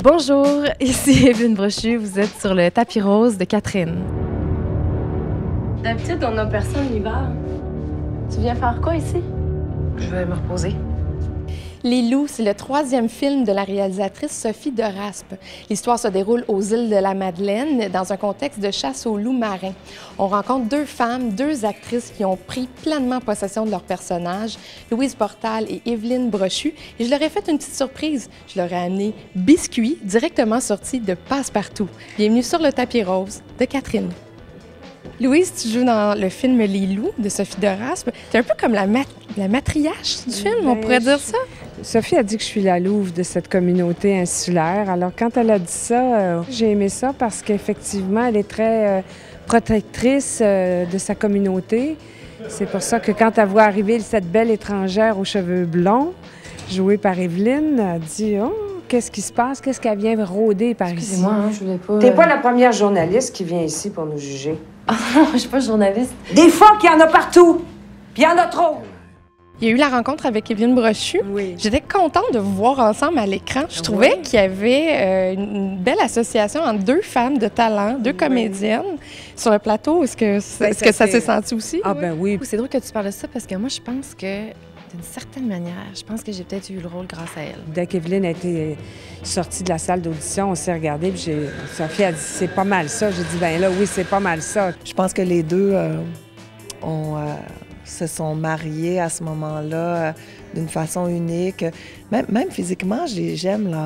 Bonjour, ici Evelyne Brochu, vous êtes sur le tapis rose de Catherine. D'habitude, on n'a personne l'hiver. Tu viens faire quoi ici? Je vais me reposer. Les loups, c'est le 3e film de la réalisatrice Sophie de Raspe. L'histoire se déroule aux îles de la Madeleine dans un contexte de chasse aux loups marins. On rencontre 2 femmes, 2 actrices qui ont pris pleinement possession de leur personnage, Louise Portal et Evelyne Brochu. Et je leur ai fait une petite surprise. Je leur ai amené biscuits directement sortis de Passepartout. Bienvenue sur le tapis rose de Catherine. Louise, tu joues dans le film Les Loups de Sophie de Raspe. Tu es un peu comme la matriarche du film, on pourrait dire ça? Sophie a dit que je suis la louve de cette communauté insulaire. Alors, quand elle a dit ça, j'ai aimé ça parce qu'effectivement, elle est très protectrice de sa communauté. C'est pour ça que quand elle voit arriver cette belle étrangère aux cheveux blonds, jouée par Evelyne, elle dit « Oh, qu'est-ce qui se passe? Qu'est-ce qu'elle vient rôder par ici? » Excusez-moi, je voulais pas... T'es pas la première journaliste qui vient ici pour nous juger. Ah non, je suis pas journaliste. Des fois qu'il y en a partout, puis il y en a trop. Il y a eu la rencontre avec Evelyne Brochu. Oui. J'étais contente de vous voir ensemble à l'écran. Je trouvais qu'il y avait une belle association entre 2 femmes de talent, 2 comédiennes. Sur le plateau, est-ce que ça s'est senti aussi? Ah ben oui. C'est drôle que tu parles de ça parce que moi, je pense que, d'une certaine manière, je pense que j'ai peut-être eu le rôle grâce à elle. Dès qu'Evelyne a été sortie de la salle d'audition, on s'est regardé, puis Sophie a dit « c'est pas mal ça ». J'ai dit « ben là, oui, c'est pas mal ça ». Je pense que les deux se sont mariés à ce moment-là d'une façon unique. Même physiquement, j'aime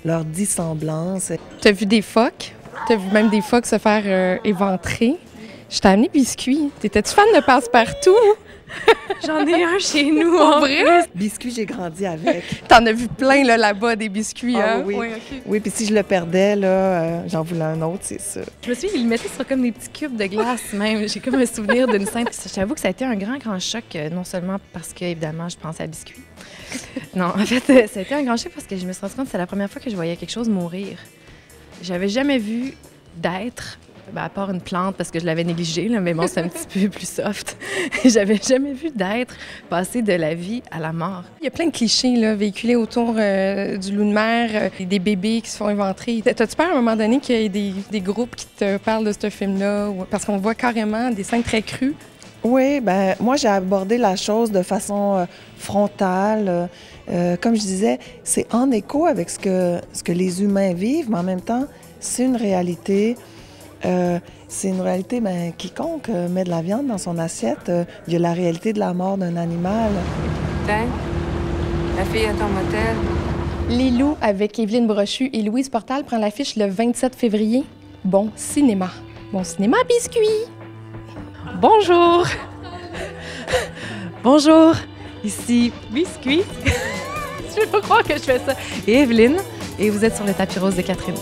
leur dissemblance. Tu as vu des phoques? Tu as vu même des phoques se faire éventrer? Je t'ai amené biscuits. T'étais-tu fan de Passepartout? J'en ai un chez nous, En vrai? Biscuits, j'ai grandi avec. T'en as vu plein là-bas, des biscuits, hein? Oui. Ouais, ok. Oui, puis si je le perdais, là, j'en voulais un autre, c'est sûr. Je me souviens, il le mettait sur comme des petits cubes de glace même. J'ai comme un souvenir d'une scène. J'avoue que ça a été un grand choc, non seulement parce que, évidemment, je pensais à biscuits. Non, en fait, ça a été un grand choc parce que je me suis rendu compte que c'est la première fois que je voyais quelque chose mourir. J'avais jamais vu d'être, à part une plante parce que je l'avais négligée, là, mais bon, c'est un petit peu plus soft. J'avais jamais vu d'être passer de la vie à la mort. Il y a plein de clichés là, véhiculés autour du loup de mer, des bébés qui se font éventrer. T'as-tu peur à un moment donné qu'il y ait des groupes qui te parlent de ce film-là? Parce qu'on voit carrément des scènes très crues. Oui, ben moi, j'ai abordé la chose de façon frontale. Comme je disais, c'est en écho avec ce que les humains vivent, mais en même temps, c'est une réalité. C'est une réalité, ben, quiconque met de la viande dans son assiette, il y a la réalité de la mort d'un animal. Tiens, la fille est en motel. Les Loups avec Evelyne Brochu et Louise Portal prend l'affiche le 27 février. Bon cinéma. Bon cinéma, biscuits! Bonjour! Bonjour! Ici Biscuit. Je ne peux pas croire que je fais ça. Et Evelyne, et vous êtes sur le tapis rose de Catherine.